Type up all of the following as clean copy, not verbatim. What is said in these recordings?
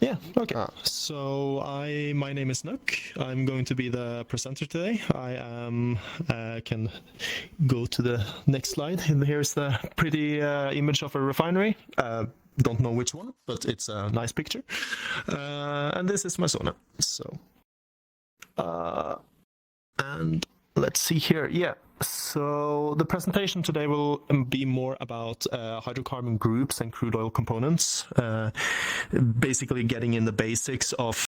Yeah, okay. So my name is Nokk. I'm going to be the presenter today. I can go to the next slide. And here's the pretty image of a refinery. Don't know which one, but it's a nice picture. And this is my sauna. So, and let's see here. Yeah. So the presentation today will be more about hydrocarbon groups and crude oil components, basically getting in the basics of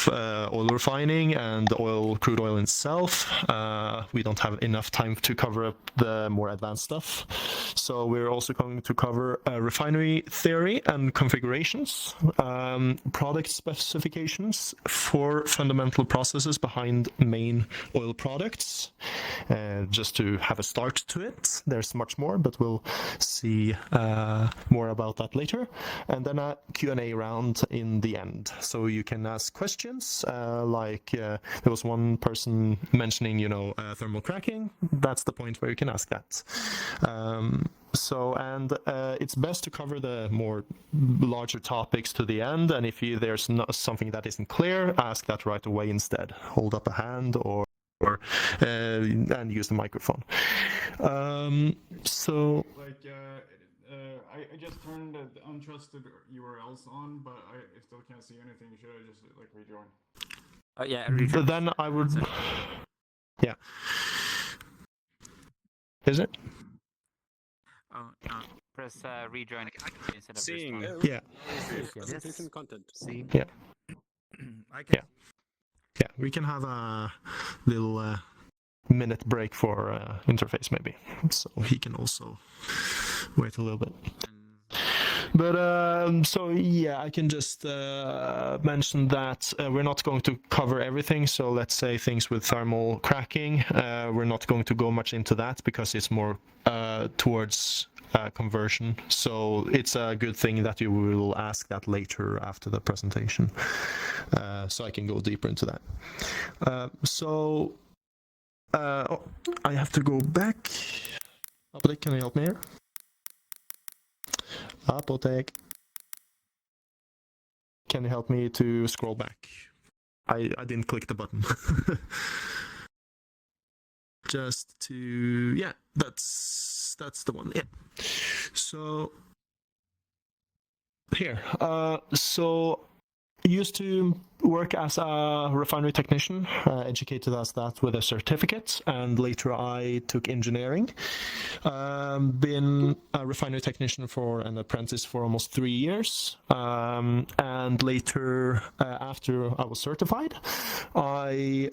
oil refining and crude oil itself. We don't have enough time to cover up the more advanced stuff. So we're also going to cover refinery theory and configurations, product specifications for fundamental processes behind main oil products. Just to have a start to it. There's much more, but we'll see more about that later. And then a Q&A round in the end. So you can ask questions, like there was one person mentioning, thermal cracking. That's the point where you can ask that. It's best to cover the more larger topics to the end, and if there's something that isn't clear, ask that right away instead. Hold up a hand and use the microphone. I just turned the untrusted URLs on, but I still can't see anything. Should I just rejoin? Yeah, rejoin. Then I would. Yeah. Is it? Oh, no. Press rejoin instead of seeing. Yeah. Presentation content. See. Yeah. I can. Yeah, we can have a little minute break for interface maybe, so he can also wait a little bit. But so yeah, I can just mention that we're not going to cover everything. So let's say things with thermal cracking, we're not going to go much into that because it's more towards conversion. So it's a good thing that you will ask that later after the presentation. So I can go deeper into that. I have to go back. Apotek, can you help me here? Apotek. Can you help me to scroll back? I didn't click the button. Just to, yeah, that's the one. Yeah. So here, so used to work as a refinery technician, educated as that with a certificate, and later I took engineering. Been a refinery technician for an apprentice for almost 3 years, and later, after I was certified, I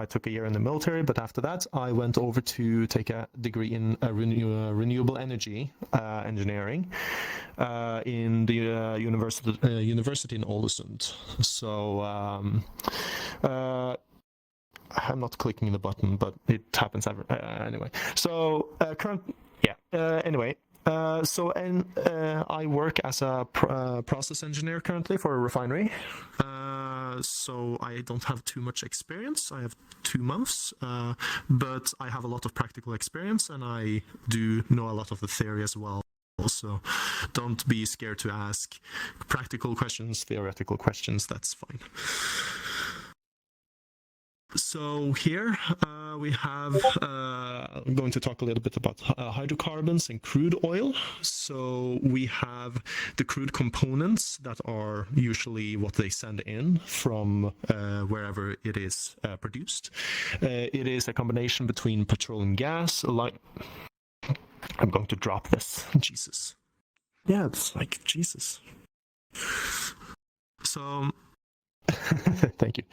took a year in the military, but after that I went over to take a degree in renewable energy engineering in the university in Ålesund. So I'm not clicking the button, but it happens anyway. So I work as a process engineer currently for a refinery. So I don't have too much experience. I have 2 months, but I have a lot of practical experience, and I do know a lot of the theory as well. So don't be scared to ask practical questions, theoretical questions, that's fine. So here we have, I'm going to talk a little bit about hydrocarbons and crude oil. So we have the crude components that are usually what they send in from wherever it is produced. It is a combination between petroleum gas, I'm going to drop this. Jesus. Yeah, it's like Jesus. So, thank you.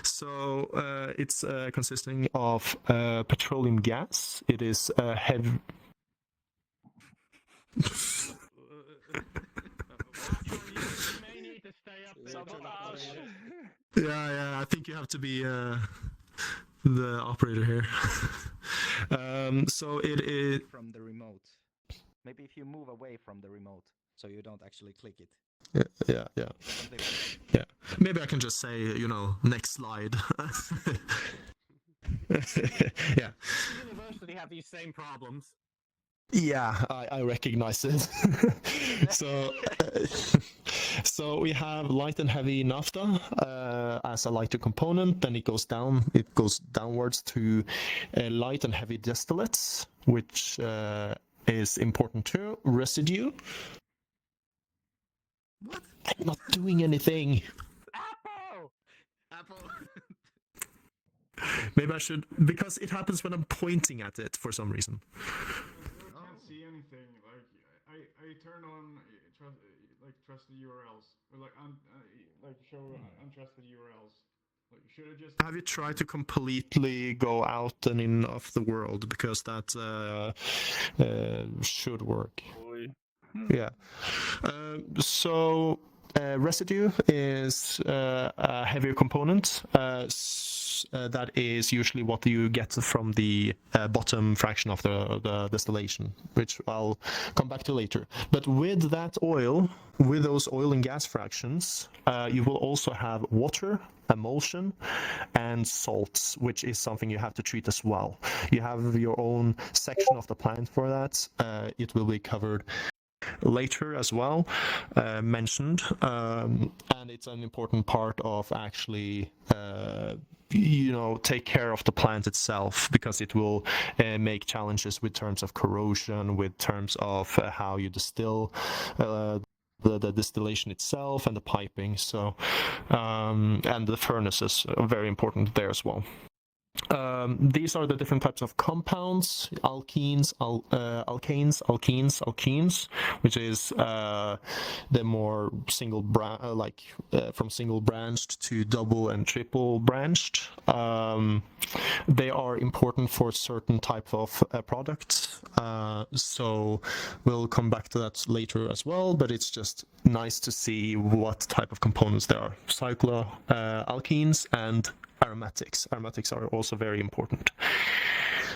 So, it's consisting of petroleum gas. It is heavy. Yeah, I think you have to be the operator here. So it is from the remote. Maybe if you move away from the remote, so you don't actually click it. Yeah. Maybe I can just say, next slide. Yeah. University have these same problems. Yeah, I recognize it. So So we have light and heavy naphtha as a lighter component. Then it goes down. It goes downwards to light and heavy distillates, which is important too. Residue. What? I'm not doing anything. Apple! Apple. Maybe I should, because it happens when I'm pointing at it for some reason. I can't see anything. Like I turn on trusted URLs or show untrusted URLs. Like should I just Have you tried to completely go out and in of the world, because that should work. Yeah. So residue is a heavier component. That is usually what you get from the bottom fraction of the distillation, which I'll come back to later. But with that oil, with those oil and gas fractions, you will also have water, emulsion, and salts, which is something you have to treat as well. You have your own section of the plant for that. It will be covered later as well, mentioned, and it's an important part of actually take care of the plant itself, because it will make challenges with terms of corrosion, with terms of how you distill the distillation itself and the piping. So and the furnaces are very important there as well. These are the different types of compounds: alkenes, alkenes, which is the more single from single branched to double and triple branched. They are important for certain type of products. So we'll come back to that later as well. But it's just nice to see what type of components there are: cycloalkenes and aromatics. Aromatics are also very important.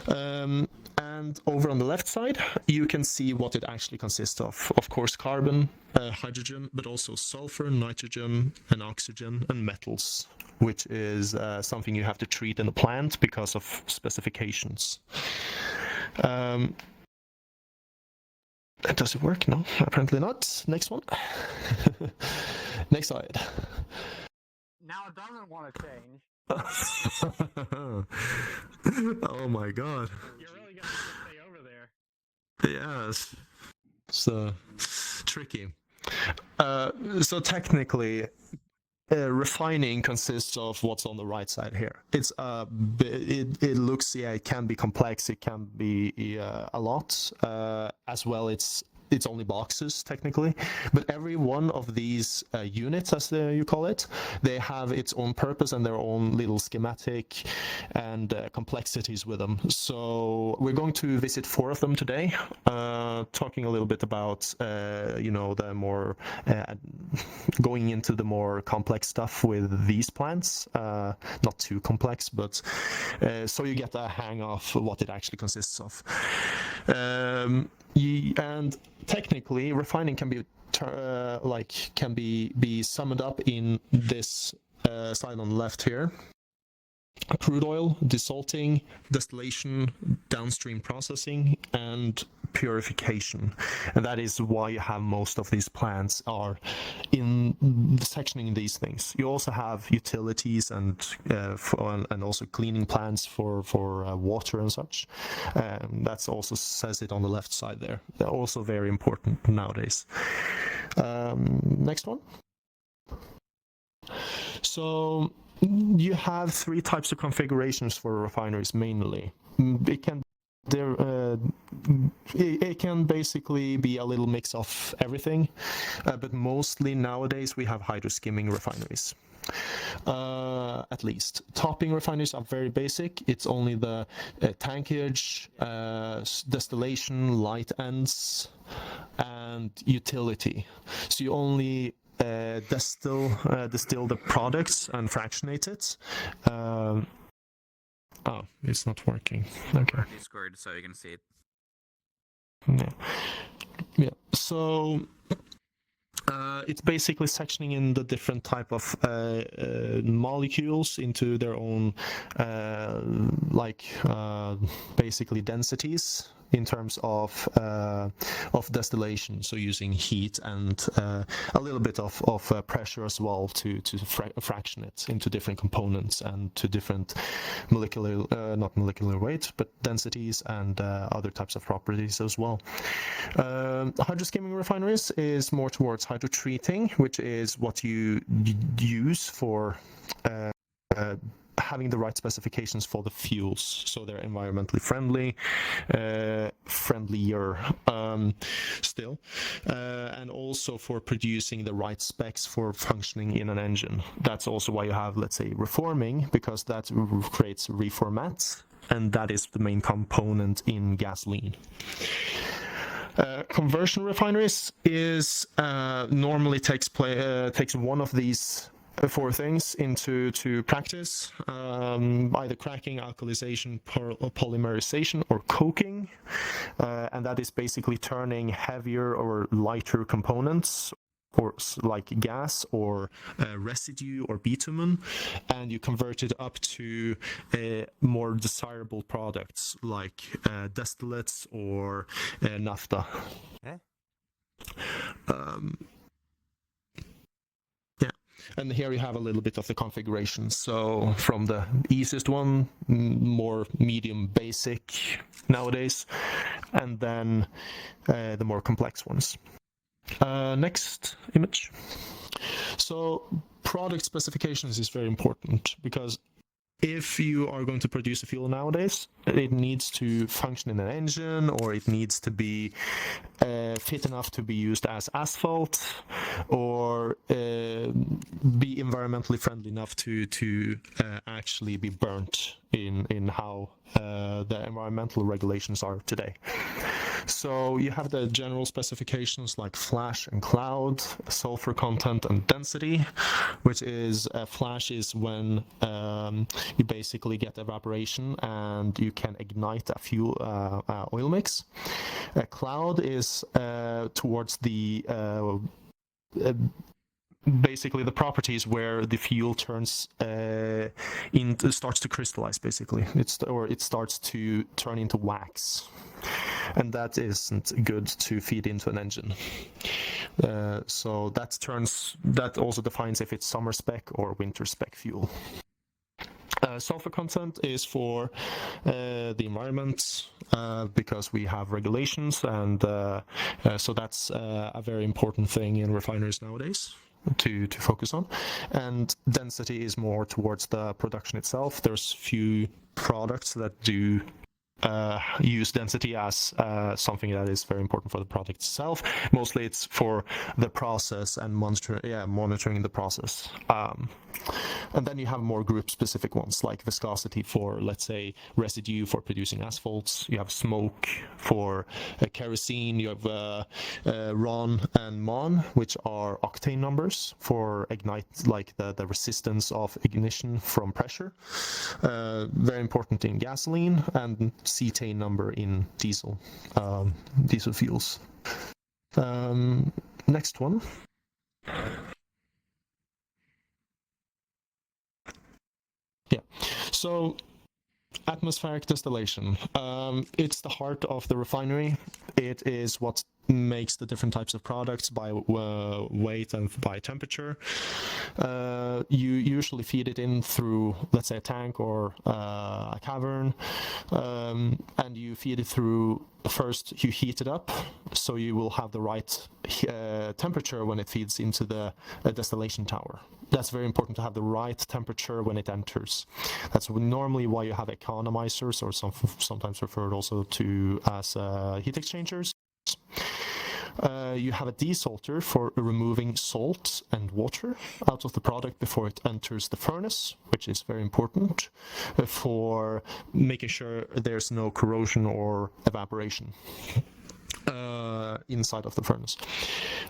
And over on the left side, you can see what it actually consists of. Of course, carbon, hydrogen, but also sulfur, nitrogen, and oxygen, and metals, which is something you have to treat in the plant because of specifications. Does it work? No, apparently not. Next one. Next slide. Now it doesn't want to change. Oh my god. You're really gonna have to stay over there. Yes. So tricky. So technically, refining consists of what's on the right side here. It's it looks, yeah, it can be complex, it can be a lot, as well. It's only boxes technically, but every one of these units, as you call it, they have its own purpose and their own little schematic and complexities with them. So we're going to visit 4 of them today, talking a little bit about the more going into the more complex stuff with these plants. Not too complex, but so you get a hang of what it actually consists of. And technically, refining can be summed up in this slide on the left here: crude oil, desalting, distillation, downstream processing, and purification. And that is why you have most of these plants are in sectioning these things. You also have utilities and also cleaning plants for water and such. That's also says it on the left side there. They're also very important nowadays. Next one. So you have 3 types of configurations for refineries mainly. It can basically be a little mix of everything, but mostly nowadays we have hydroskimming refineries. At least topping refineries are very basic. It's only the tankage, distillation, light ends, and utility. So you only distill the products and fractionate it. Oh, it's not working. Okay. Discord, so you can see it. Yeah. So it's basically sectioning in the different type of molecules into their own basically densities. in terms of distillation, so using heat and a little bit of pressure as well to fraction it into different components and to different molecular, not molecular weight, but densities and other types of properties as well. Hydroskimming refineries is more towards hydrotreating, which is what you use for having the right specifications for the fuels, so they're environmentally friendly, friendlier still, and also for producing the right specs for functioning in an engine. That's also why you have, let's say, reforming, because that creates reformats, and that is the main component in gasoline. Conversion refineries is normally takes one of these four things into practice, either cracking, alkalization, polymerization, or coking, and that is basically turning heavier or lighter components, or like gas or residue or bitumen, and you convert it up to more desirable products like distillates or naphtha. And here you have a little bit of the configuration. So from the easiest one, more medium basic nowadays, and then the more complex ones. Next image. So product specifications is very important, because if you are going to produce a fuel nowadays, it needs to function in an engine, or it needs to be fit enough to be used as asphalt, or be environmentally friendly enough to actually be burnt in how the environmental regulations are today. So you have the general specifications like flash and cloud, sulfur content and density, which is flash is when you basically get evaporation and you can ignite a fuel oil mix. Cloud is towards the basically the properties where the fuel turns starts to crystallize. Basically, it starts to turn into wax, and that isn't good to feed into an engine. So that also defines if it's summer spec or winter spec fuel. Sulfur content is for the environment, because we have regulations, and so that's a very important thing in refineries nowadays to focus on. And density is more towards the production itself. There's few products that do use density as something that is very important for the product itself. Mostly it's for the process and monitoring the process. And then you have more group specific ones like viscosity for, let's say, residue for producing asphalts. You have smoke for kerosene. You have RON and MON, which are octane numbers for ignite, like the resistance of ignition from pressure. Very important in gasoline, and cetane number in diesel fuels. Next one. Yeah, so atmospheric distillation. It's the heart of the refinery. It is what makes the different types of products by weight and by temperature. You usually feed it in through, let's say, a tank or a cavern, and you feed it through. First, you heat it up, so you will have the right temperature when it feeds into the distillation tower. That's very important to have the right temperature when it enters. That's normally why you have economizers, or sometimes referred also to as heat exchangers. You have a desalter for removing salt and water out of the product before it enters the furnace, which is very important for making sure there's no corrosion or evaporation inside of the furnace.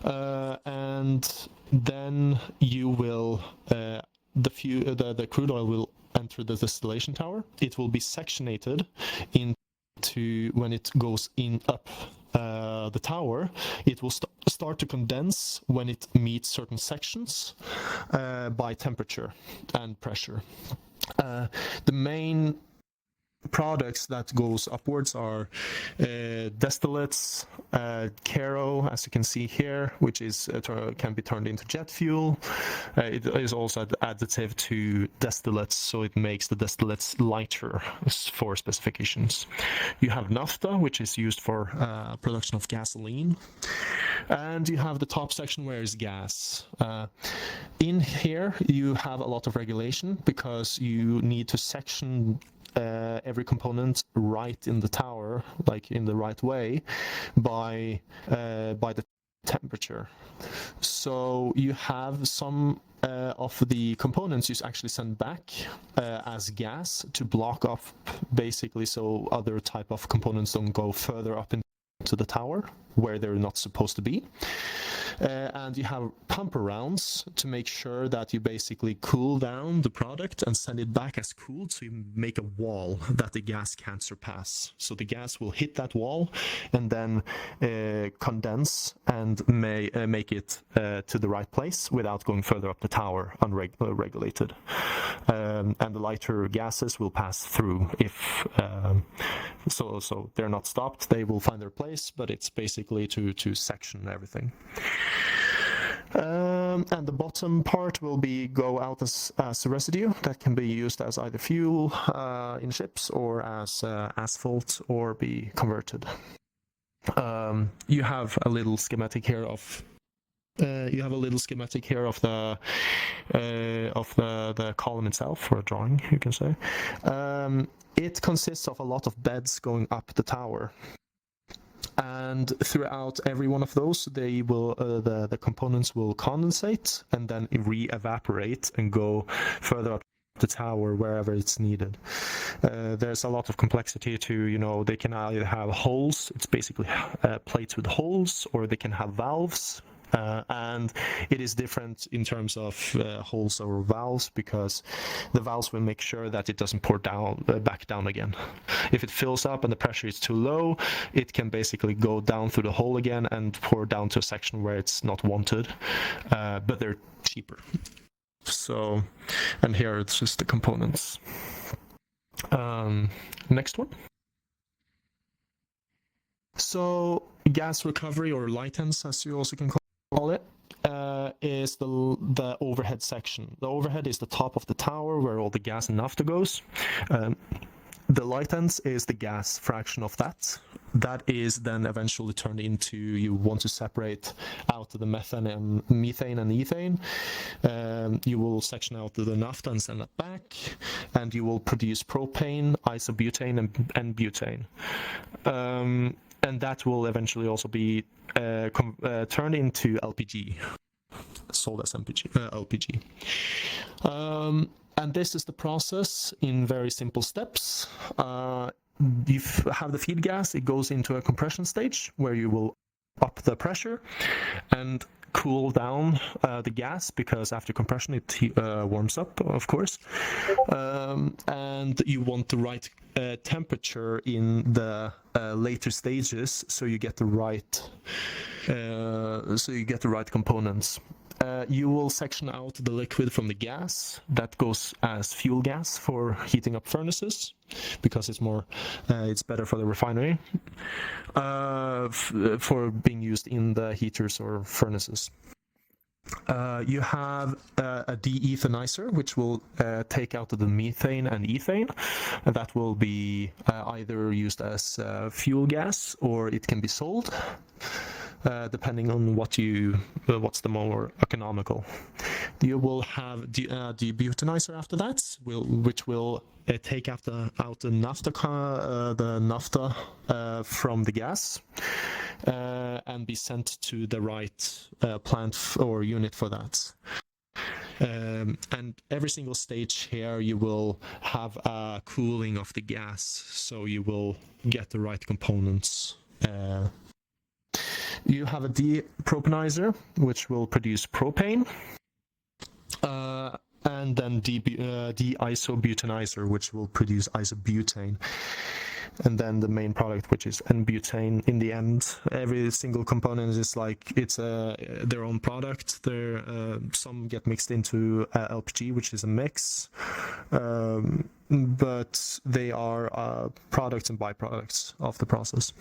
And then you will the crude oil will enter the distillation tower. It will be sectionated into, when it goes up the tower, it will start to condense when it meets certain sections by temperature and pressure. The main products that goes upwards are distillates, Caro, as you can see here, which is can be turned into jet fuel. It is also additive to distillates, so it makes the distillates lighter for specifications. You have Naphtha, which is used for production of gasoline, and you have the top section where is gas. In here you have a lot of regulation because you need to section every component right in the tower, like in the right way, by the temperature. So you have some of the components you actually send back as gas to block off, basically, so other type of components don't go further up into the tower where they're not supposed to be. And you have pump arounds to make sure that you basically cool down the product and send it back as cooled, so you make a wall that the gas can't surpass. So the gas will hit that wall and then condense and make it to the right place without going further up the tower unregulated. And the lighter gases will pass through if so they're not stopped, they will find their place, but it's basically to section everything. And the bottom part will go out as residue that can be used as either fuel in ships or as asphalt or be converted. You have a little schematic here of the column itself, or a drawing, you can say. It consists of a lot of beds going up the tower. And throughout every one of those, they will the components will condensate and then re-evaporate and go further up the tower wherever it's needed. There's a lot of complexity to, they can either have holes, it's basically plates with holes, or they can have valves. And it is different in terms of holes or valves, because the valves will make sure that it doesn't pour back down again. If it fills up and the pressure is too low, it can basically go down through the hole again and pour down to a section where it's not wanted, but they're cheaper. So, and here it's just the components. Next one. So gas recovery, or lightens as you also can call it, is the overhead section. The overhead is the top of the tower where all the gas and naphtha goes. The lightens is the gas fraction of that. That is then eventually turned into, you want to separate out the methane and ethane. You will section out the naphtha and send that back, and you will produce propane, isobutane, and butane. And that will eventually also be turned into LPG, sold as LPG. And this is the process in very simple steps. You have the feed gas, it goes into a compression stage where you will up the pressure and cool down the gas, because after compression it warms up, of course. And you want the right temperature in the later stages, so you get the right components. You will section out the liquid from the gas that goes as fuel gas for heating up furnaces, because it's better for the refinery, for being used in the heaters or furnaces. You have a de-ethanizer, which will take out the methane and ethane, and that will be either used as fuel gas, or it can be sold, depending on what's the more economical. You will have debutanizer after that, which will take out the naphtha from the gas, and be sent to the right plant or unit for that. And every single stage here, you will have a cooling of the gas, so you will get the right components. You have a depropanizer, which will produce propane, and then de-isobutanizer, which will produce isobutane. and then the main product, which is N-butane. In the end, every single component is like it's their own product. Some get mixed into LPG, which is a mix, but they are products and byproducts of the process.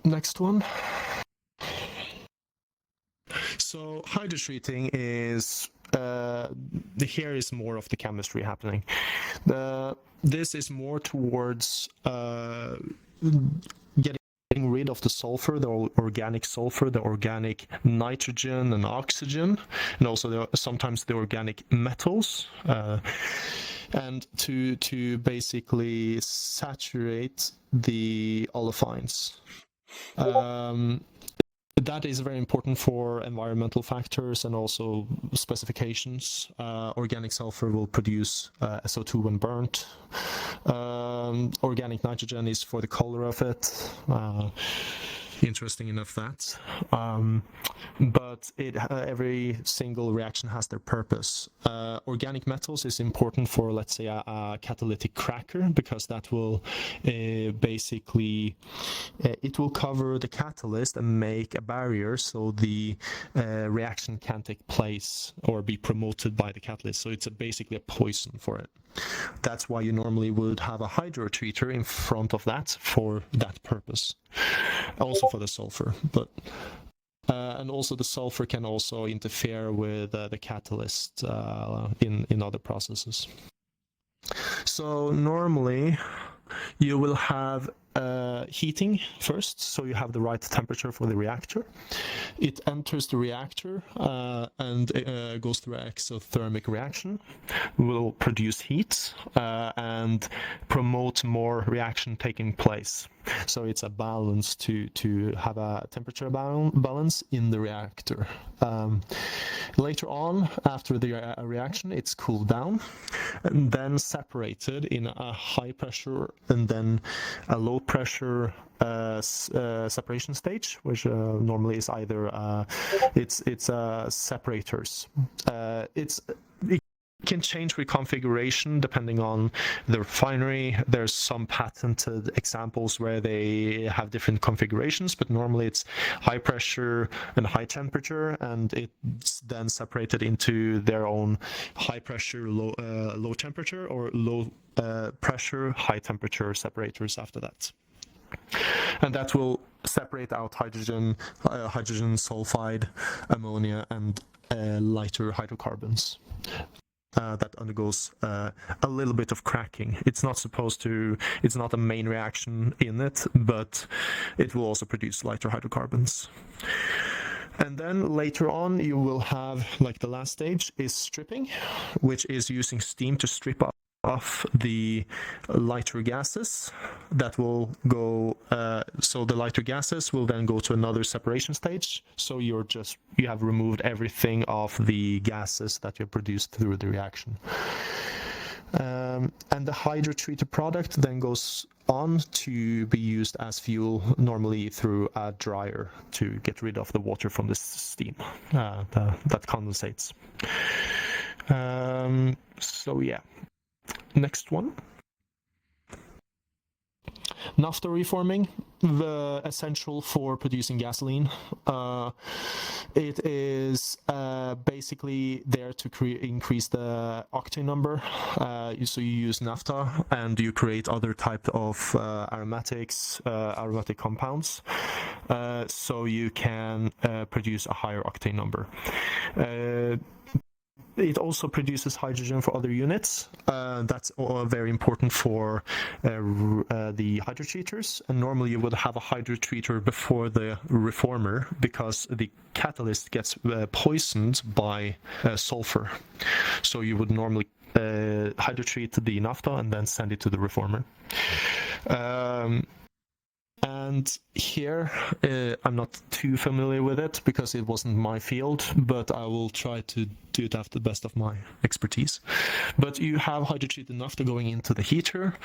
Next one. So hydrotreating is here is more of the chemistry happening. This is more towards getting rid of the sulfur, the organic sulfur, the organic nitrogen and oxygen, and also sometimes the organic metals, and to basically saturate the olefins. That is very important for environmental factors and also specifications. Organic sulfur will produce SO2 when burnt. Organic nitrogen is for the color of it. Interesting enough that. But every single reaction has their purpose. Organic metals is important for, let's say, a catalytic cracker, because that will basically it will cover the catalyst and make a barrier so the reaction can take place or be promoted by the catalyst. So it's basically a poison for it. That's why you normally would have a hydrotreater in front of that for that purpose. Also for the sulfur, but and also the sulfur can also interfere with the catalyst in other processes. So normally you will have heating first, so you have the right temperature for the reactor. It enters the reactor and goes through an exothermic reaction, will produce heat and promote more reaction taking place. So it's a balance to have a temperature balance in the reactor. Later on, after the reaction, it's cooled down and then separated in a high pressure and then a low pressure separation stage, which normally is either it's separators. It can change with configuration depending on the refinery. There's some patented examples where they have different configurations, but normally it's high pressure and high temperature, and it's then separated into their own high pressure, low temperature, or low pressure, high temperature separators after that. And that will separate out hydrogen, hydrogen sulfide, ammonia, and lighter hydrocarbons. That undergoes a little bit of cracking. It's not a main reaction in it, but it will also produce lighter hydrocarbons. And then later on, you will have, like the last stage, is stripping, which is using steam to strip off the lighter gases. That will go, so the lighter gases will then go to another separation stage. So you have removed everything of the gases that you produced through the reaction. And the hydrotreated product then goes on to be used as fuel, normally through a dryer, to get rid of the water from the steam that condensates. So yeah. Next one. Naphtha reforming, essential for producing gasoline. It is basically there to increase the octane number. So you use naphtha and you create other type of aromatic compounds, so you can produce a higher octane number. It also produces hydrogen for other units. That's very important for the hydrotreaters. And normally you would have a hydrotreater before the reformer, because the catalyst gets poisoned by sulfur. So you would normally hydrotreat the naphtha and then send it to the reformer. And here, I'm not too familiar with it because it wasn't my field, but I will try to do it after the best of my expertise. But you have hydrotreated naphtha going into the heater,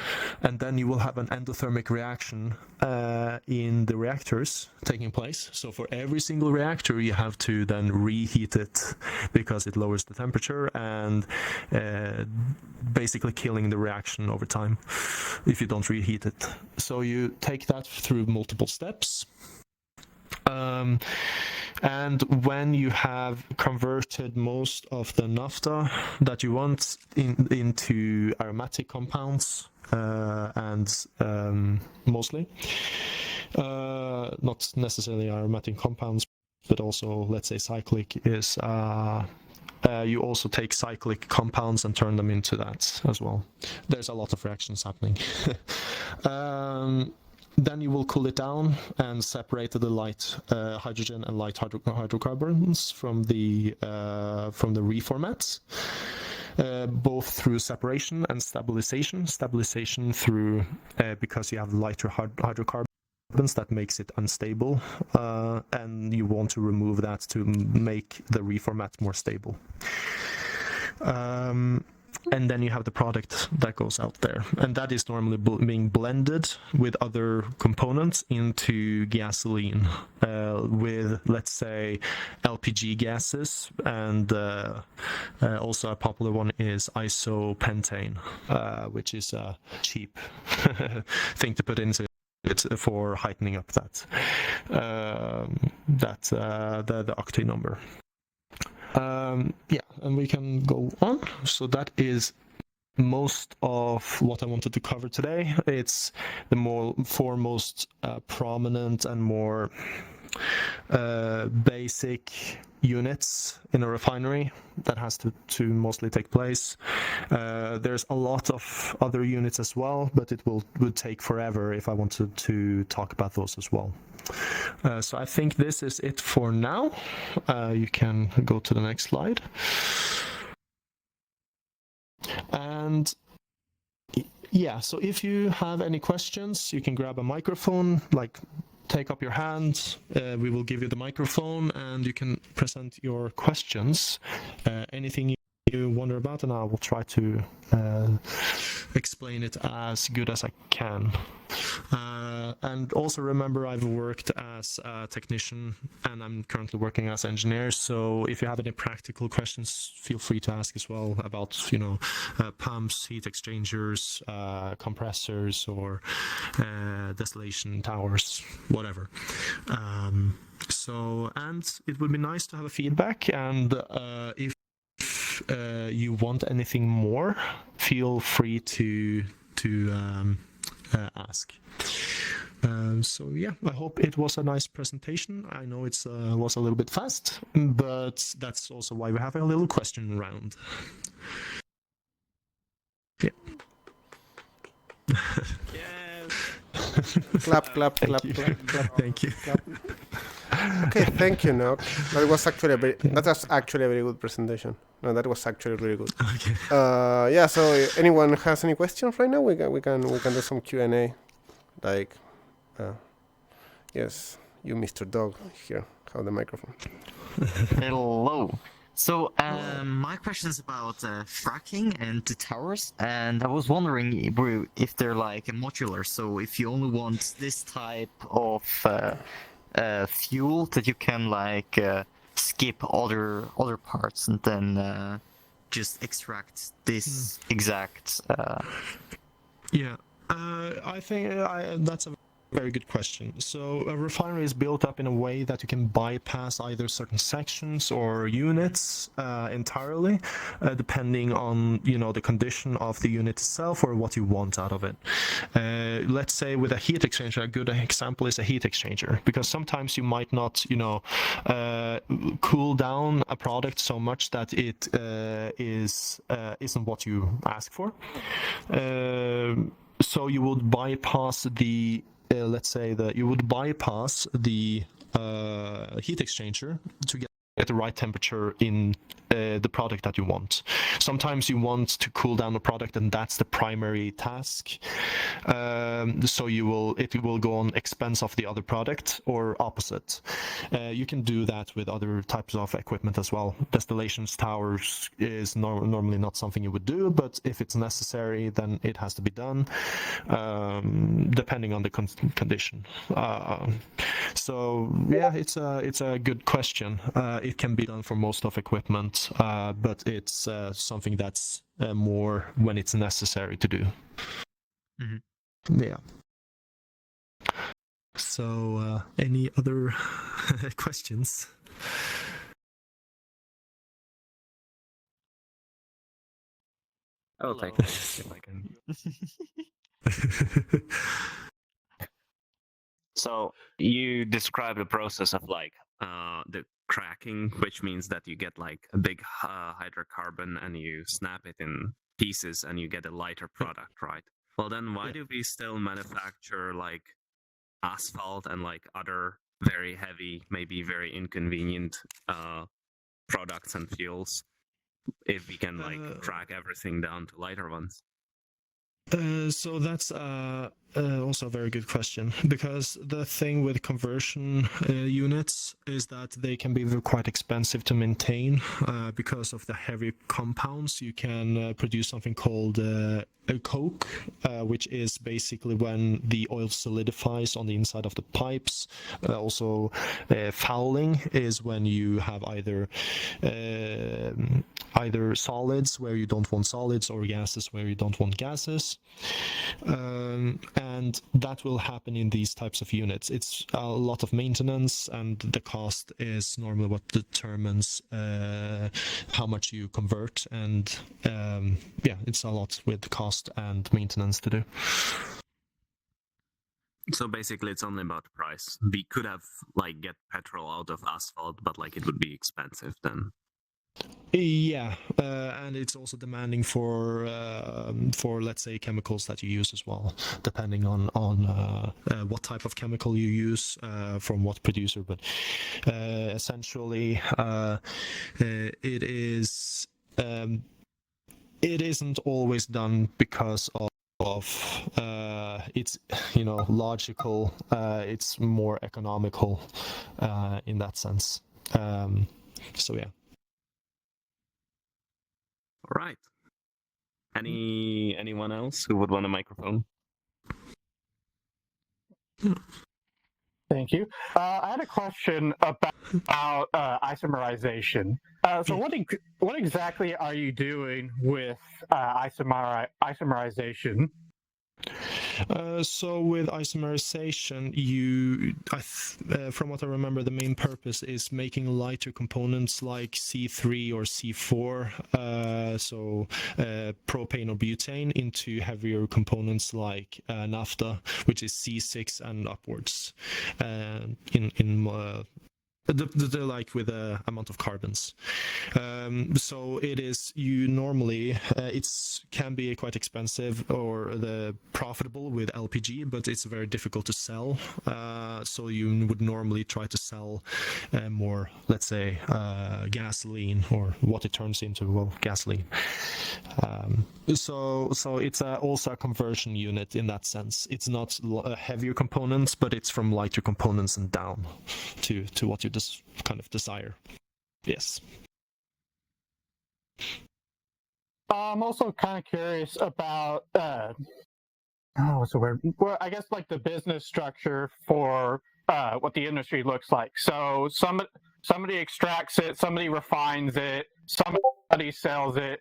and then you will have an endothermic reaction in the reactors taking place. So for every single reactor, you have to then reheat it because it lowers the temperature and basically killing the reaction over time if you don't reheat it. So you take that through multiple steps. And when you have converted most of the naphtha that you want into aromatic compounds, and mostly, not necessarily aromatic compounds, but also, let's say, cyclic is, you also take cyclic compounds and turn them into that as well. There's a lot of reactions happening. Then you will cool it down and separate the light hydrogen and light hydrocarbons from the reformats, both through separation and stabilization. Stabilization through because you have lighter hydrocarbons that makes it unstable, and you want to remove that to make the reformat more stable. And then you have the product that goes out there, and that is normally being blended with other components into gasoline, with, let's say, LPG gases, and also a popular one is isopentane, which is a cheap thing to put into it for heightening up that the octane number. Yeah, and we can go on. So that is most of what I wanted to cover today. It's the four most prominent and more basic units in a refinery that has to mostly take place. There's a lot of other units as well, but it would take forever if I wanted to talk about those as well. So I think this is it for now. You can go to the next slide. And yeah, so if you have any questions, you can grab a microphone, like take up your hand, we will give you the microphone and you can present your questions, anything you wonder about, and I will try to explain it as good as I can. And also remember, I've worked as a technician and I'm currently working as an engineer, so if you have any practical questions, feel free to ask as well about, pumps, heat exchangers, compressors, or distillation towers, whatever. And it would be nice to have a feedback, and if you want anything more, feel free to ask. So yeah, I hope it was a nice presentation. I know it was a little bit fast, but that's also why we have a little question round. Yeah. Yes. Clap, clap, Thank clap, you. clap, clap. Thank you. Clap. Okay, thank you, Nokk. That was actually a very good presentation. No, that was actually really good. Okay. Yeah. So, anyone has any questions right now? We can do some Q&A. Like, yes, you, Mr. Dog, here, have the microphone. Hello. So, my question is about fracking and the towers, and I was wondering if they're like modular. So, if you only want this type of fuel, that you can like skip other parts and then just extract this exact. Yeah, I think that's a very good question. So a refinery is built up in a way that you can bypass either certain sections or units entirely, depending on the condition of the unit itself or what you want out of it. Let's say with a heat exchanger, a good example is a heat exchanger, because sometimes you might not cool down a product so much that it isn't what you ask for. So you would bypass the let's say that you would bypass the heat exchanger to get at the right temperature in the product that you want. Sometimes you want to cool down the product, and that's the primary task. So it will go on expense of the other product, or opposite. You can do that with other types of equipment as well. Distillation towers is normally not something you would do, but if it's necessary, then it has to be done, depending on the condition. So yeah, it's a good question. It can be done for most of equipment, but it's something that's more when it's necessary to do. Mm-hmm. Yeah. So any other questions? I will take Hello. this if I can. So you describe the process of like the cracking, which means that you get like a big hydrocarbon and you snap it in pieces and you get a lighter product, right? Well, then why do we still manufacture like asphalt and like other very heavy, maybe very inconvenient products and fuels if we can like crack everything down to lighter ones? So that's also a very good question, because the thing with conversion units is that they can be quite expensive to maintain because of the heavy compounds. You can produce something called a coke, which is basically when the oil solidifies on the inside of the pipes. Also, fouling is when you have either solids where you don't want solids, or gases where you don't want gases. And that will happen in these types of units. It's a lot of maintenance, and the cost is normally what determines how much you convert. And yeah, it's a lot with cost and maintenance to do. So basically, it's only about the price. We could have like get petrol out of asphalt, but like it would be expensive then. Yeah, and it's also demanding for let's say chemicals that you use as well, depending on what type of chemical you use from what producer. But essentially, it is it isn't always done because of it's logical. It's more economical in that sense. So yeah. All right. Anyone else who would want a microphone? Thank you. I had a question about isomerization. So what exactly are you doing with isomerization? So with isomerization, from what I remember, the main purpose is making lighter components like C3 or C4, so propane or butane, into heavier components like naphtha, which is C6 and upwards. The like with the amount of carbons. So it is, you normally can be quite expensive or profitable with LPG, but it's very difficult to sell. So you would normally try to sell more, let's say, gasoline, or what it turns into, well, gasoline. So it's also a conversion unit in that sense. It's not heavier components, but it's from lighter components and down to what you just kind of desire. Yes. I'm also kind of curious about what's the word? Well, I guess like the business structure for what the industry looks like. So somebody extracts it, somebody refines it, somebody sells it.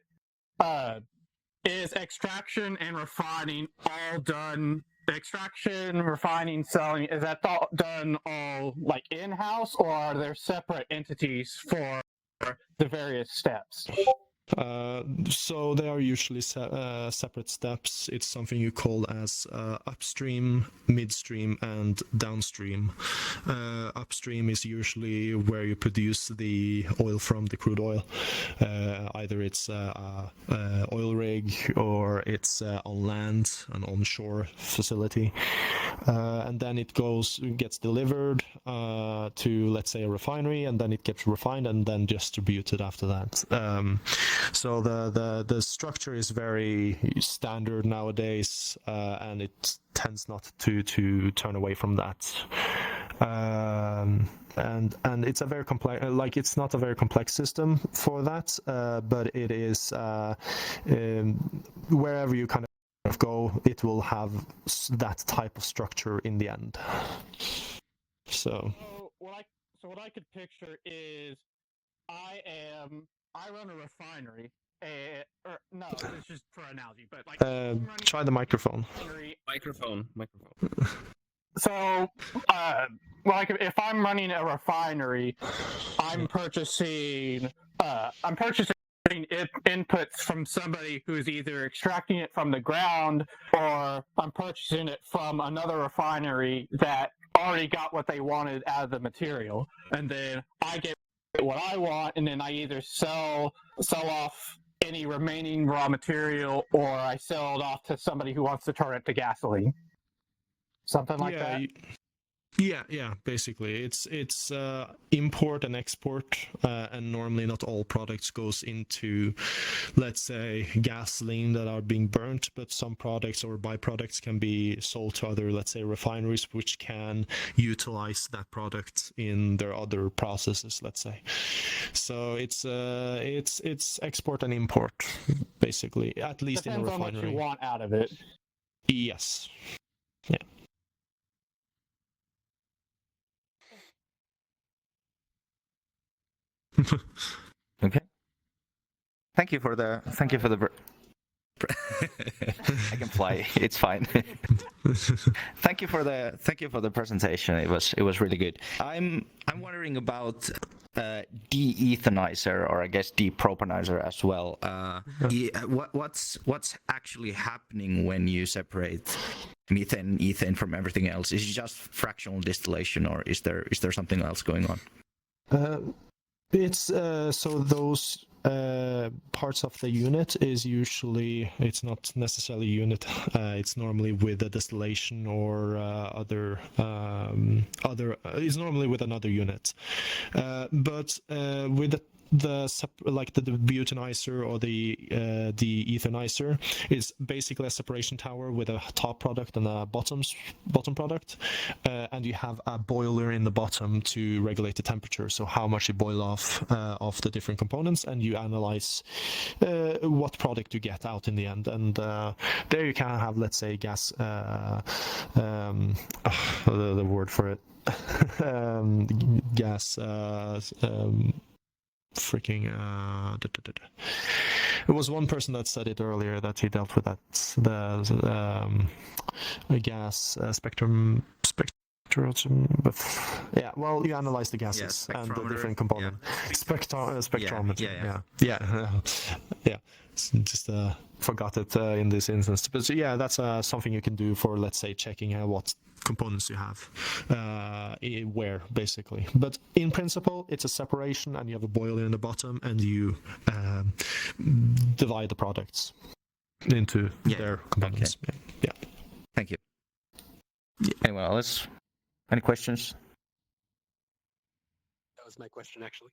Is extraction and refining all done? Extraction, refining, selling, is that all done all like in-house, or are there separate entities for the various steps? So they are usually separate steps. It's something you call as upstream, midstream, and downstream. Upstream is usually where you produce the oil from, the crude oil. Either it's oil rig or it's on land, an onshore facility. And then it gets delivered to, let's say, a refinery, and then it gets refined and then distributed after that. So the structure is very standard nowadays, and it tends not to turn away from that. And it's a very complex, like it's not a very complex system for that, but it is wherever you kind of go, it will have that type of structure in the end. So what I could picture is I run a refinery. No, it's just for analogy, but like try the microphone. Microphone. So, if I'm running a refinery, I'm purchasing inputs from somebody who's either extracting it from the ground or I'm purchasing it from another refinery that already got what they wanted out of the material, and then I get what I want, and then I either sell off any remaining raw material or I sell it off to somebody who wants to turn it to gasoline. Something like that. Yeah, basically it's import and export, and normally not all products goes into, let's say, gasoline that are being burnt, but some products or byproducts can be sold to other, let's say, refineries which can utilize that product in their other processes, let's say. So it's export and import, basically, at least Depends in a refinery. on what you want out of it. Yes. Yeah. Okay. Thank you for the I can fly. It's fine. Thank you for the presentation. It was really good. I'm wondering about de-ethanizer, or I guess de-propanizer as well. What's actually happening when you separate methane and ethane from everything else? Is it just fractional distillation, or is there something else going on? It's so those parts of the unit is usually, it's not necessarily unit, it's normally with a distillation or other it's normally with another unit, but with the butanizer or the ethanizer is basically a separation tower with a top product and a bottom product, and you have a boiler in the bottom to regulate the temperature, so how much you boil off of the different components, and you analyze what product you get out in the end, and there you can have, let's say, gas, the word for it, gas, it was one person that said it earlier that he dealt with that, the gas spectrum, but yeah, well, you analyze the gases and the different components. Spectrometer. Yeah. Just forgot it in this instance, but yeah, that's something you can do for, let's say, checking what components you have where, basically. But in principle, it's a separation, and you have a boiler in the bottom, and you divide the products into their components. Okay. Yeah. Thank you. Anyone else? Any questions? That was my question, actually.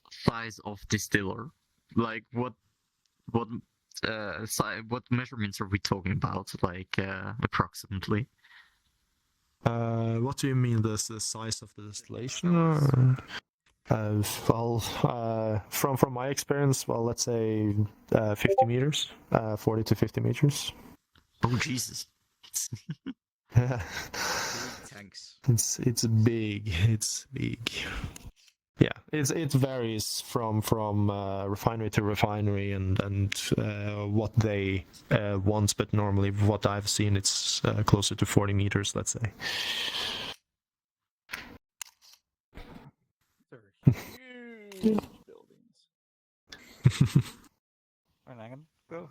Size of distiller, like what measurements are we talking about, like approximately? What do you mean, the size of the distillation? Or? From my experience, let's say 50 meters, 40 to 50 meters. Oh, Jesus. Thanks. It's big. It's big. Yeah, it varies from refinery to refinery and what they want, but normally what I've seen, it's closer to 40 meters, let's say. buildings. Well, I can go.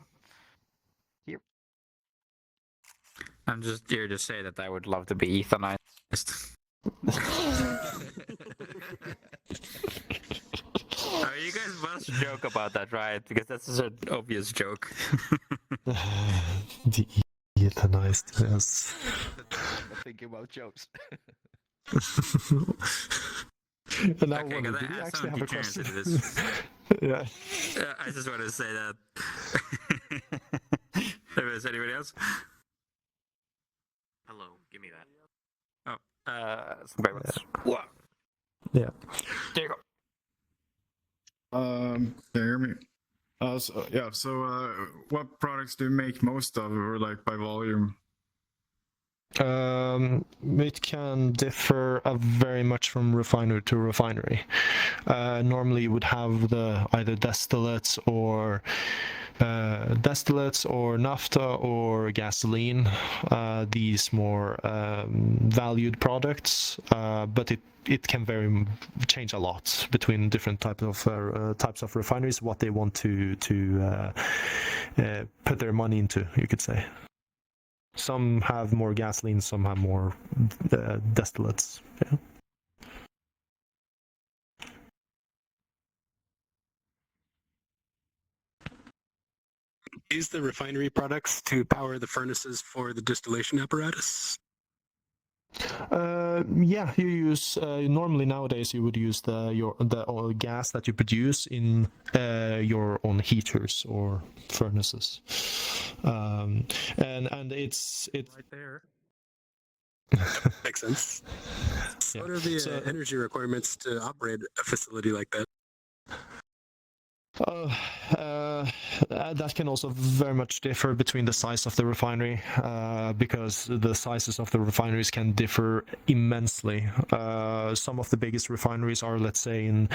Here. I'm just here to say that I would love to be euthanized. You guys must joke about that, right? Because that's an obvious joke. The euthanized, yes. Not thinking about jokes. And now Okay, wonder, can I did he add actually some have a degeneracy question? to this? Yeah. I just wanted to say that. Is anybody else? Hello, give me that. Wait, what's... What? Yeah. There you go. Can you hear me? What products do you make most of, or like by volume? It can differ very much from refinery to refinery. Normally, you would have the either distillates or naphtha or gasoline. These more valued products, but it can change a lot between different types of refineries. What they want to put their money into, you could say. Some have more gasoline, some have more distillates. Yeah. Use the refinery products to power the furnaces for the distillation apparatus? Yeah, you use normally nowadays you would use the oil gas that you produce in your own heaters or furnaces, and it's right there. Makes sense. Yeah. What are the energy requirements to operate a facility like that? That can also very much differ between the size of the refinery, because the sizes of the refineries can differ immensely. Some of the biggest refineries are, let's say, in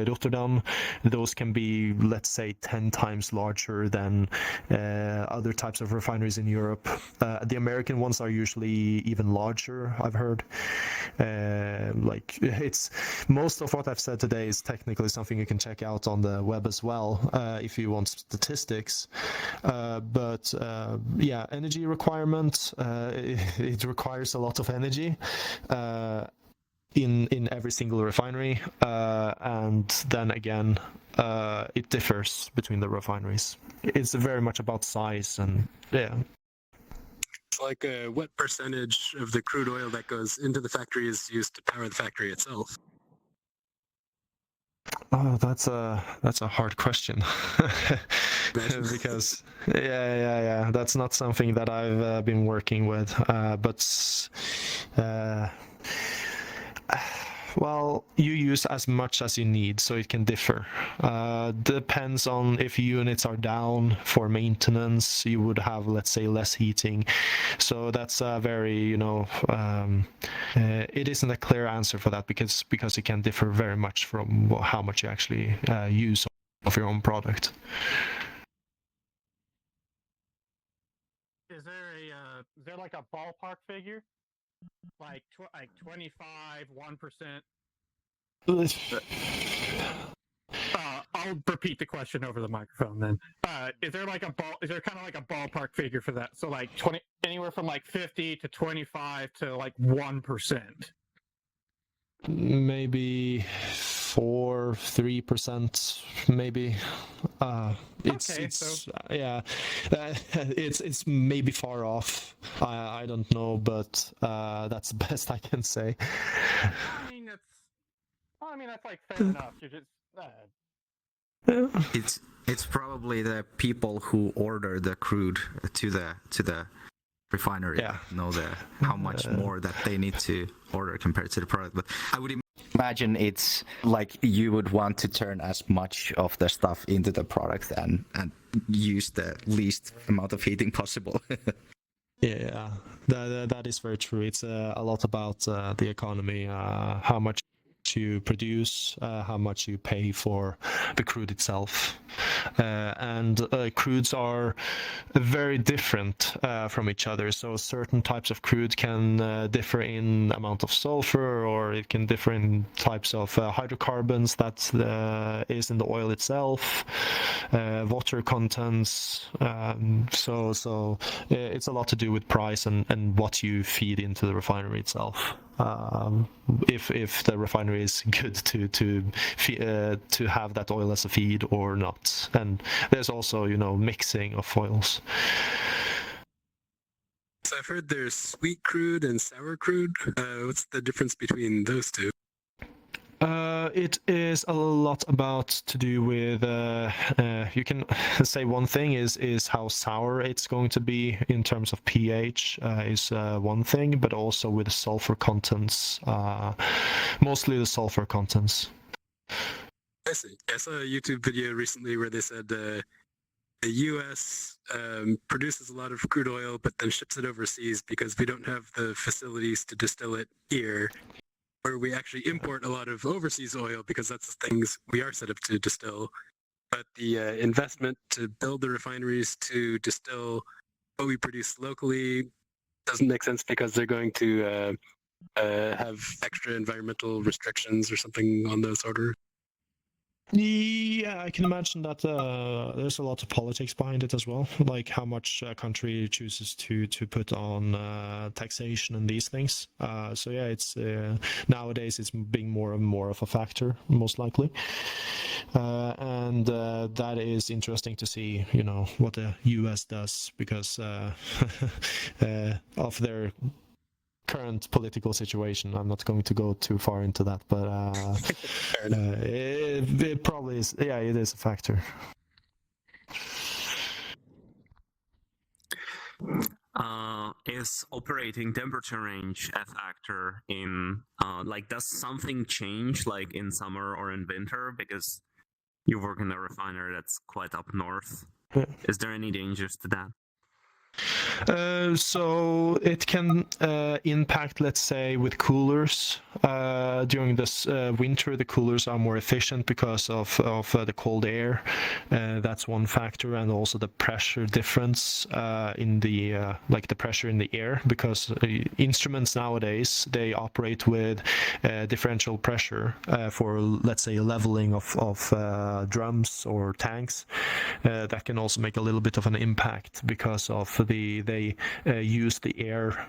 Rotterdam. Those can be, let's say, 10 times larger than other types of refineries in Europe. The American ones are usually even larger, I've heard. It's most of what I've said today is technically something you can check out on the web as well, if you want statistics. Yeah, energy requirement, it requires a lot of energy in every single refinery, and then again it differs between the refineries. It's very much about size, and yeah. It's like what percentage of the crude oil that goes into the factory is used to power the factory itself? Oh, that's a hard question. Because yeah, that's not something that I've been working with. Well, you use as much as you need, so it can differ. Depends on if units are down for maintenance, you would have, let's say, less heating. So that's a very, it isn't a clear answer for that because it can differ very much from how much you actually use of your own product. Is there like a ballpark figure? Like 25, 1%? I'll repeat the question over the microphone then. Is there kind of like a ballpark figure for that? So like 20, anywhere from like 50 to 25 to like 1%. Maybe 3%, maybe. It's maybe far off. I don't know, but that's the best I can say. I mean that's like fair enough. You're just. It's probably the people who order the crude to the refinery know how much more that they need to order compared to the product. But I would imagine it's like you would want to turn as much of the stuff into the product and use the least amount of heating possible. Yeah, that is very true. It's a lot about the economy, how much you produce, how much you pay for the crude itself. And crudes are very different from each other. So certain types of crude can differ in amount of sulfur, or it can differ in types of hydrocarbons that is in the oil itself, water contents. So it's a lot to do with price and what you feed into the refinery itself. If the refinery is good to have that oil as a feed or not. And there's also, mixing of oils. So I've heard there's sweet crude and sour crude. What's the difference between those two? It is a lot about to do with you can say one thing is how sour it's going to be in terms of pH is one thing, but also with the sulfur contents, mostly the sulfur contents. I see. I saw a YouTube video recently where they said the U.S. Produces a lot of crude oil, but then ships it overseas because we don't have the facilities to distill it here. Where we actually import a lot of overseas oil because that's the things we are set up to distill. But the investment to build the refineries to distill what we produce locally doesn't make sense because they're going to have extra environmental restrictions or something on those orders. Yeah, I can imagine that there's a lot of politics behind it as well, like how much a country chooses to put on taxation and these things. So yeah, it's nowadays it's being more and more of a factor, most likely, and that is interesting to see, what the US does because of their current political situation. I'm not going to go too far into that, but it probably is. Yeah, it is a factor. Is operating temperature range a factor in does something change like in summer or in winter because you work in a refinery that's quite up north? Is there any dangers to that? So it can impact, let's say, with coolers. During this winter, the coolers are more efficient because of the cold air. That's one factor, and also the pressure difference in the the pressure in the air, because instruments nowadays they operate with differential pressure for, let's say, leveling of drums or tanks. That can also make a little bit of an impact because of they use the air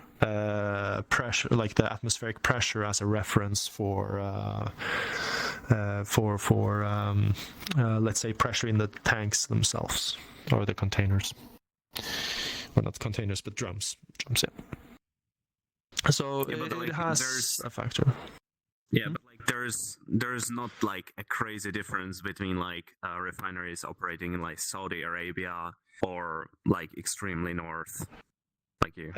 pressure, like the atmospheric pressure, as a reference for let's say pressure in the tanks themselves or the containers, or not containers but drums, yeah. So yeah, it has a factor. Yeah, but there's not like a crazy difference between refineries operating in like Saudi Arabia or like extremely north, like you.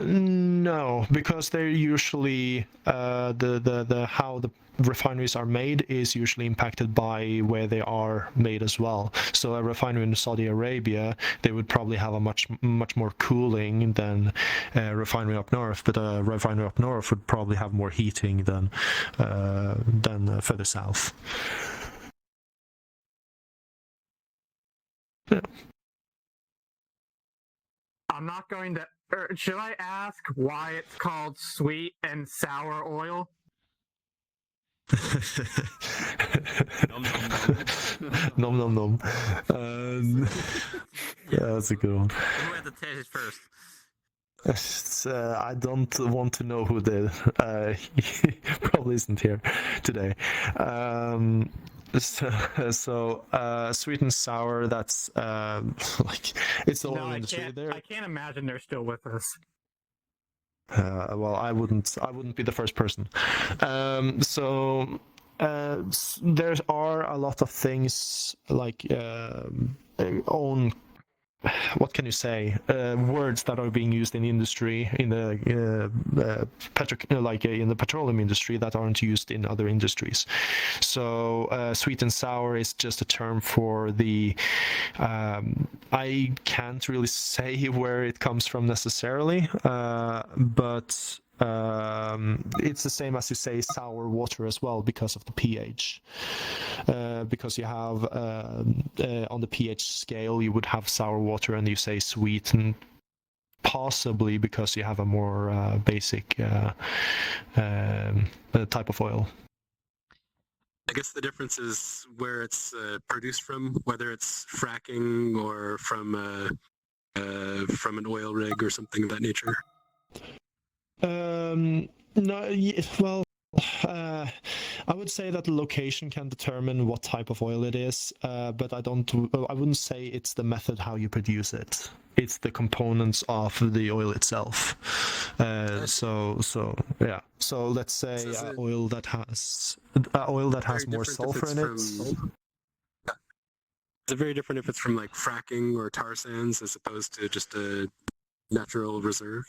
No, because they're usually the how the refineries are made is usually impacted by where they are made as well. So a refinery in Saudi Arabia, they would probably have a much more cooling than a refinery up north, but a refinery up north would probably have more heating than further south. Yeah. I'm not going to. Should I ask why it's called sweet and sour oil? Nom nom nom. Yeah, that's a good one. Who had to taste it first? I don't want to know who did. He probably isn't here today. So sweet and sour, that's it's the oil industry there. I can't imagine they're still with us. Well, I wouldn't be the first person. So there are a lot of things like what can you say? Words that are being used in the industry, in the in the petroleum industry, that aren't used in other industries. So sweet and sour is just a term for the. I can't really say where it comes from necessarily, but it's the same as you say sour water as well because of the pH. Because you have on the pH scale you would have sour water, and you say sweet, and possibly because you have a more basic type of oil. I guess the difference is where it's produced from, whether it's fracking or from an oil rig or something of that nature. No, well, I would say that the location can determine what type of oil it is, but I wouldn't say it's the method how you produce it. It's the components of the oil itself. So yeah. So let's say oil that has more sulfur in it. Is it very different if it's from like fracking or tar sands as opposed to just a natural reserve?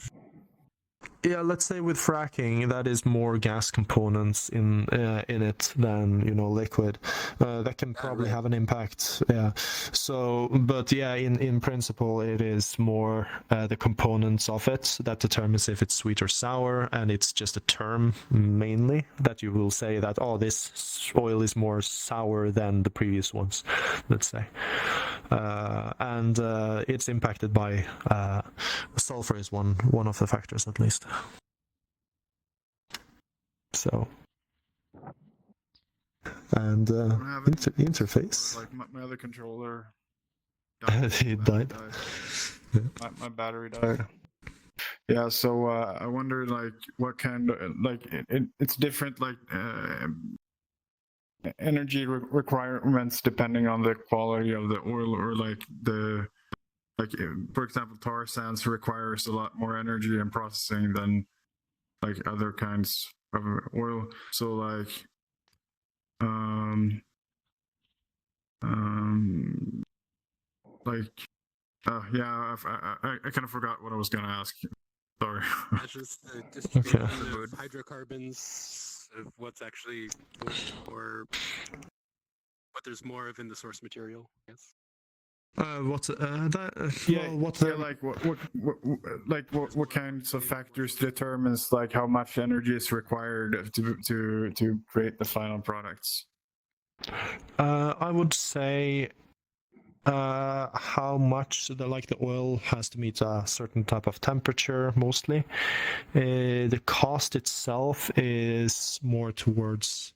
Yeah, let's say with fracking, that is more gas components in it than liquid. That can probably have an impact. Yeah. So, but yeah, in principle, it is more the components of it that determines if it's sweet or sour, and it's just a term mainly that you will say that this oil is more sour than the previous ones. Let's say, and it's impacted by sulfur is one of the factors at least. So, and interface. Like my other controller. It died. My battery died. Yeah, so I wonder like what kind of it's different like energy requirements depending on the quality of the oil, or for example, tar sands requires a lot more energy and processing than like other kinds of oil. So like yeah, I kind of forgot what I was gonna ask. Sorry. That's just the distribution of hydrocarbons, of what's actually or what there's more of in the source material. Yes. What kinds of factors determines like how much energy is required to create the final products? I would say how much the oil has to meet a certain type of temperature mostly. The cost itself is more towards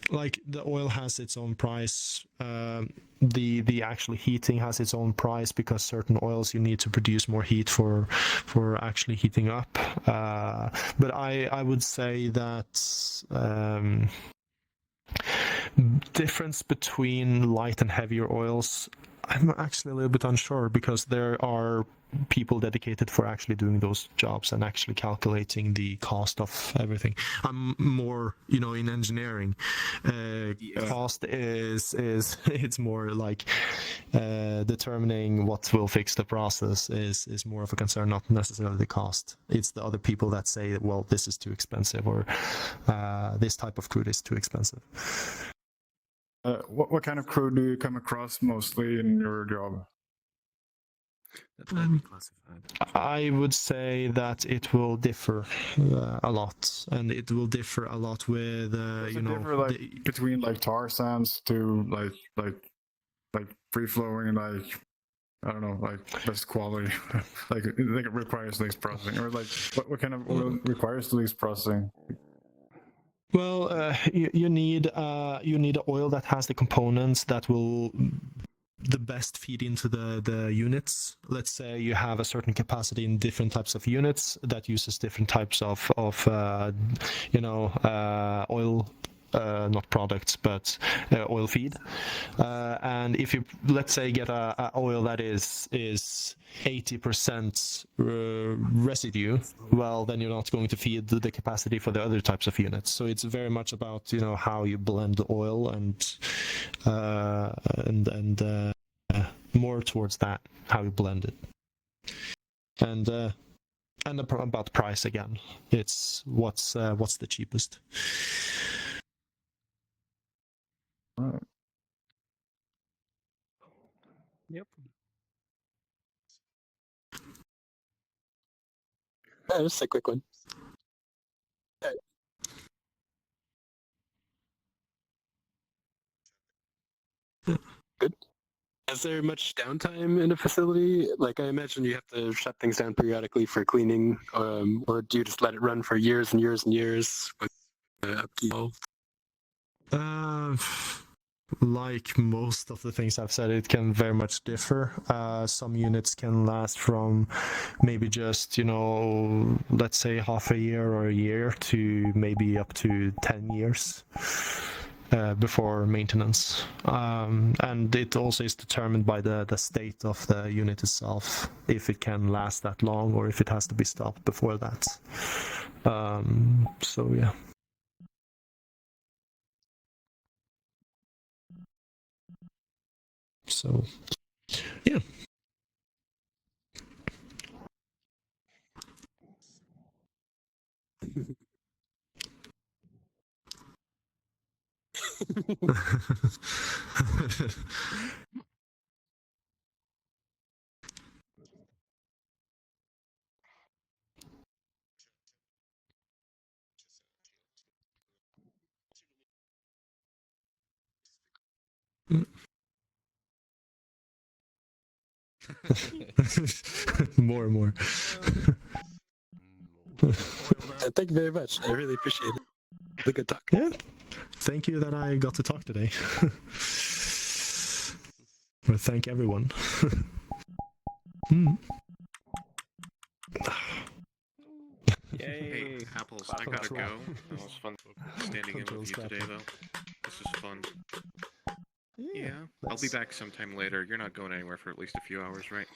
like the oil has its own price. The actual heating has its own price, because certain oils you need to produce more heat for actually heating up. But I would say that difference between light and heavier oils, I'm actually a little bit unsure, because there are people dedicated for actually doing those jobs and actually calculating the cost of everything. I'm more, in engineering. Cost is it's more like determining what will fix the process is more of a concern, not necessarily the cost. It's the other people that say, well, this is too expensive, or this type of crude is too expensive. What kind of crude do you come across mostly in your job? I would say that it will differ a lot, and it will differ a lot with differ, between like tar sands to like free flowing, like I don't know, like best quality, like it requires least processing, or like what kind of oil requires least processing? Well, you need an oil that has the components that will the best feed into the units. Let's say you have a certain capacity in different types of units that uses different types of oil. Not products, but oil feed. And if you, let's say, get a oil that is 80% residue, well, then you're not going to feed the capacity for the other types of units. So it's very much about how you blend the oil and more towards that, how you blend it. And about price again. It's what's the cheapest. Yep. Just a quick one. Good. Is there much downtime in a facility? Like, I imagine you have to shut things down periodically for cleaning, or do you just let it run for years and years and years with upkeep? Like most of the things I've said, it can very much differ. Some units can last from maybe just, let's say half a year or a year to maybe up to 10 years before maintenance. And it also is determined by the state of the unit itself, if it can last that long or if it has to be stopped before that. So yeah. So, yeah. More and more. Thank you very much. I really appreciate it. It was a good talk. Yeah. Thank you that I got to talk today. Well, thank everyone. Hey, Apples, I gotta go. It was fun standing in with you today, though. This is fun. Yeah, I'll be back sometime later. You're not going anywhere for at least a few hours, right?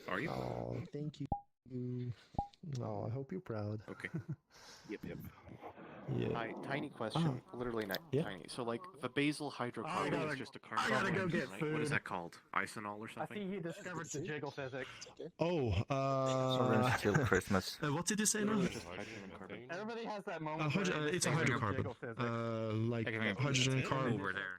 Are you? Oh, thank you. Oh, I hope you're proud. Okay. Yep. Yeah. Hi, tiny question. Literally tiny. So, like, the basil hydrocarbon is just a carbon. I gotta go get food. What is that called? Isonolol or I something? think he discovered the jiggle physics. Oh, Till Christmas. what did you say now? Everybody has that moment. It's a hydrocarbon. Like hydrogen carbon. Over there.